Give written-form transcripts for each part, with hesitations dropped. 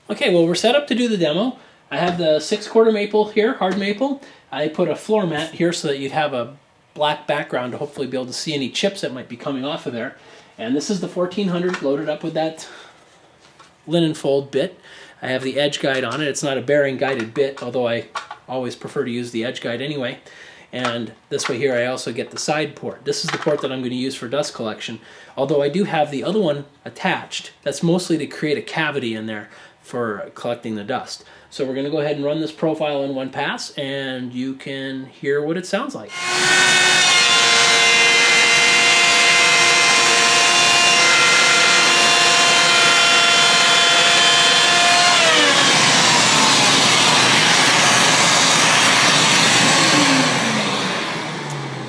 Okay, well, we're set up to do the demo. I have the 6/4 maple here, hard maple. I put a floor mat here so that you'd have a black background to hopefully be able to see any chips that might be coming off of there. And this is the 1400 loaded up with that linen fold bit. I have the edge guide on it. It's not a bearing guided bit, although I always prefer to use the edge guide anyway. And this way here I also get the side port. This is the port that I'm going to use for dust collection. Although I do have the other one attached. That's mostly to create a cavity in there for collecting the dust. So we're going to go ahead and run this profile in one pass and you can hear what it sounds like.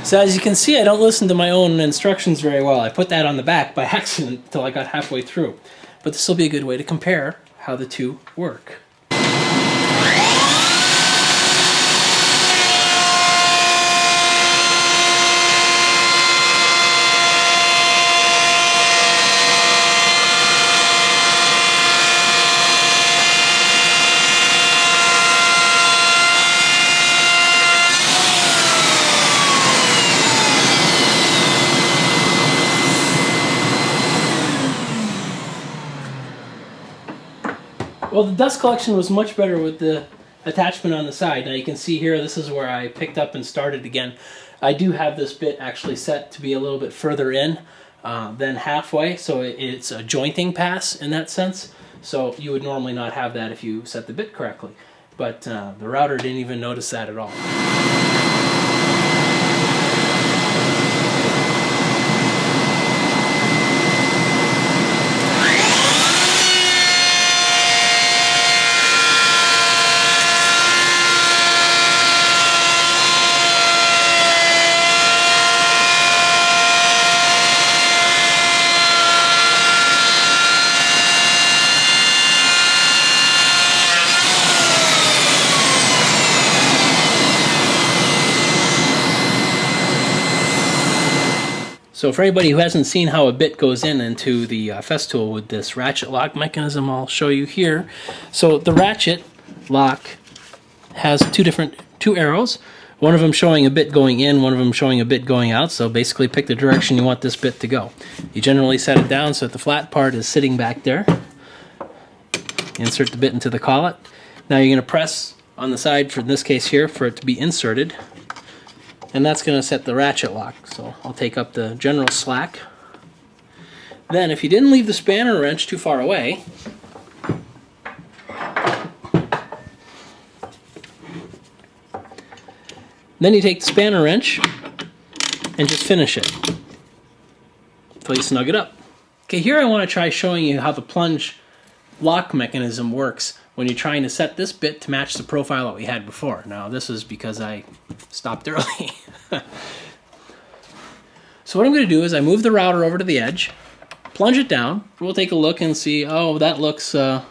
So as you can see, I don't listen to my own instructions very well. I put that on the back by accident until I got halfway through. But this will be a good way to compare how the two work. Well, the dust collection was much better with the attachment on the side. Now you can see here, this is where I picked up and started again. I do have this bit actually set to be a little bit further in than halfway, so it's a jointing pass in that sense. So you would normally not have that if you set the bit correctly. But the router didn't even notice that at all. So for anybody who hasn't seen how a bit goes into the Festool with this ratchet lock mechanism, I'll show you here. So the ratchet lock has two arrows, one of them showing a bit going in, one of them showing a bit going out. So basically pick the direction you want this bit to go. You generally set it down so that the flat part is sitting back there. Insert the bit into the collet. Now you're going to press on the side, for this case here, for it to be inserted. And that's going to set the ratchet lock. So I'll take up the general slack. Then if you didn't leave the spanner wrench too far away, then you take the spanner wrench and just finish it until you snug it up. Okay, here I want to try showing you how the plunge lock mechanism works when you're trying to set this bit to match the profile that we had before. Now this is because I stopped early. So what I'm going to do is I move the router over to the edge, plunge it down. We'll take a look and see, oh, that looks, yeah,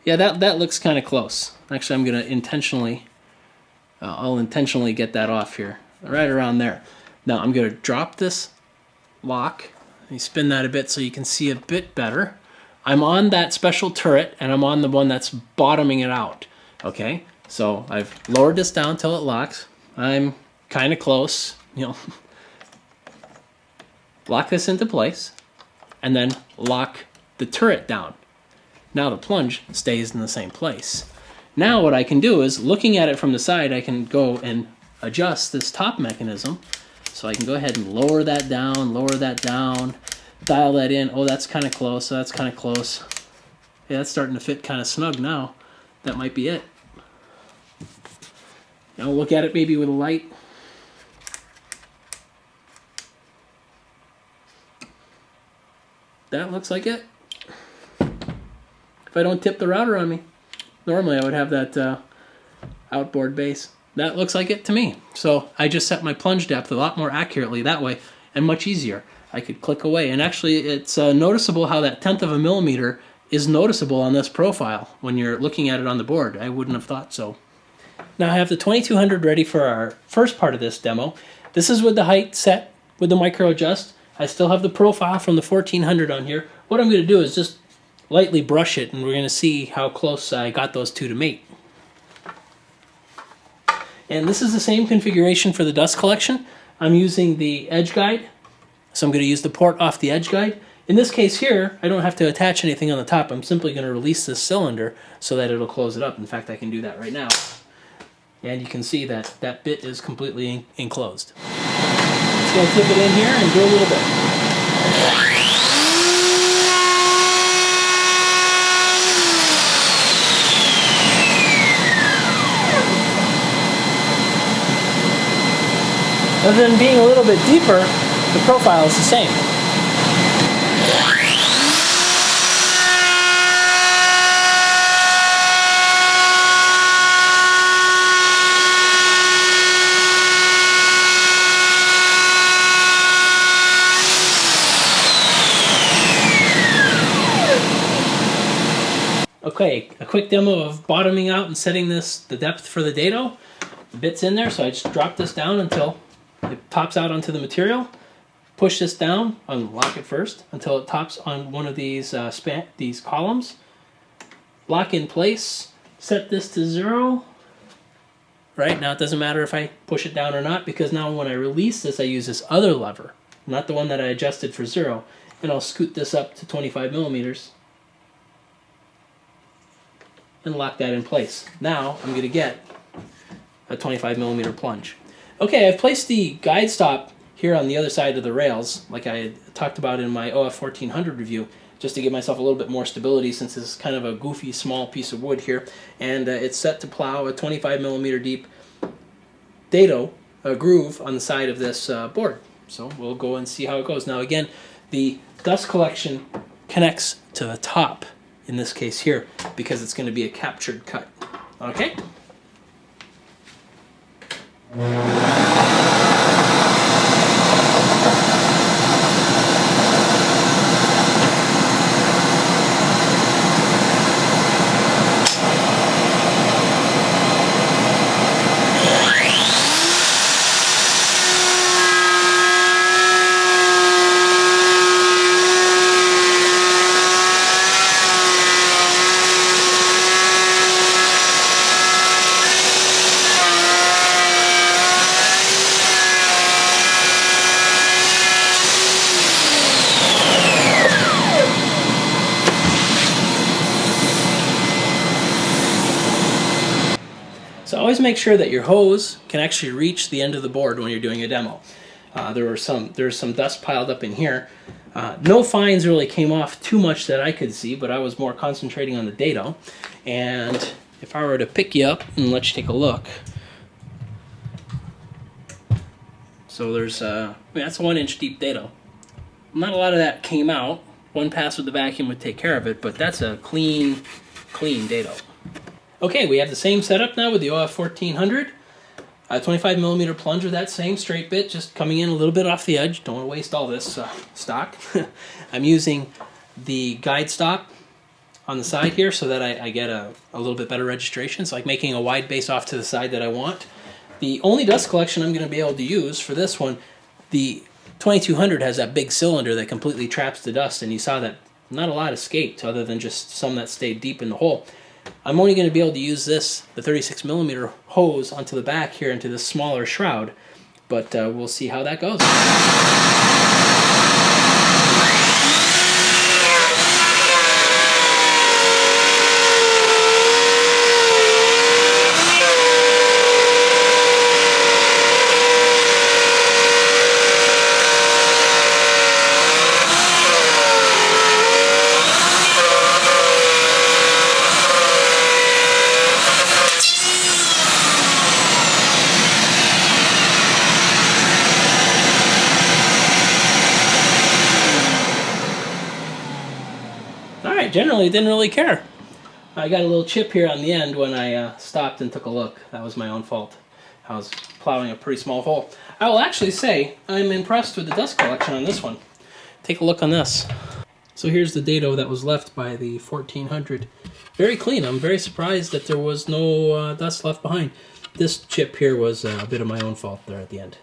that looks kind of close. Actually, I'm going to intentionally, I'll intentionally get that off here, right around there. Now I'm going to drop this lock. Let me spin that a bit so you can see a bit better. I'm on that special turret, and I'm on the one that's bottoming it out. Okay, so I've lowered this down till it locks. I'm kind of close, you know. Lock this into place, and then lock the turret down. Now the plunge stays in the same place. Now what I can do is, looking at it from the side, I can go and adjust this top mechanism. So I can go ahead and lower that down, dial that in. Oh, that's kind of close, so that's kind of close. Yeah, that's starting to fit kind of snug now. That might be it. Now look at it maybe with a light. That looks like it. If I don't tip the router on me. Normally I would have that outboard base. That looks like it to me. So I just set my plunge depth a lot more accurately that way and much easier. I could click away, and actually it's noticeable how that 1/10 of a millimeter is noticeable on this profile when you're looking at it on the board. I wouldn't have thought so. Now I have the 2200 ready for our first part of this demo. This is with the height set with the micro adjust. I still have the profile from the 1400 on here. What I'm going to do is just lightly brush it, and we're going to see how close I got those two to mate. And this is the same configuration for the dust collection. I'm using the edge guide, so I'm going to use the port off the edge guide. In this case here, I don't have to attach anything on the top. I'm simply going to release this cylinder so that it'll close it up. In fact, I can do that right now. And you can see that that bit is completely enclosed. Let's go tip it in here and do a little bit. Other than being a little bit deeper, the profile is the same. Okay, a quick demo of bottoming out and setting the depth for the dado. The bit's in there, so I just drop this down until it tops out onto the material. Push this down, unlock it first, until it tops on one of these columns. Lock in place, set this to 0. Right, now it doesn't matter if I push it down or not, because now when I release this, I use this other lever, not the one that I adjusted for 0, and I'll scoot this up to 25 millimeters. And lock that in place. Now I'm going to get a 25 millimeter plunge. Okay, I've placed the guide stop here on the other side of the rails, like I had talked about in my OF-1400 review, just to give myself a little bit more stability since this is kind of a goofy small piece of wood here. And it's set to plow a 25 millimeter deep dado groove on the side of this board. So we'll go and see how it goes. Now again, the dust collection connects to the top in this case here, because it's going to be a captured cut. Okay? So always make sure that your hose can actually reach the end of the board when you're doing a demo. There's some dust piled up in here. No fines really came off too much that I could see, but I was more concentrating on the dado. And if I were to pick you up and let you take a look, so there's that's a 1-inch deep dado. Not a lot of that came out. One pass with the vacuum would take care of it, but that's a clean dado. Okay, we have the same setup now with the OF-1400. 25 millimeter plunger, that same straight bit, just coming in a little bit off the edge. Don't want to waste all this stock. I'm using the guide stop on the side here so that I get a little bit better registration. It's like making a wide base off to the side that I want. The only dust collection I'm going to be able to use for this one, the 2200 has that big cylinder that completely traps the dust, and you saw that not a lot escaped other than just some that stayed deep in the hole. I'm only going to be able to use this, the 36 millimeter hose, onto the back here into this smaller shroud, but we'll see how that goes. Alright, generally didn't really care. I got a little chip here on the end when I stopped and took a look. That was my own fault. I was plowing a pretty small hole. I will actually say I'm impressed with the dust collection on this one. Take a look on this. So here's the dado that was left by the 1400. Very clean. I'm very surprised that there was no dust left behind. This chip here was a bit of my own fault there at the end.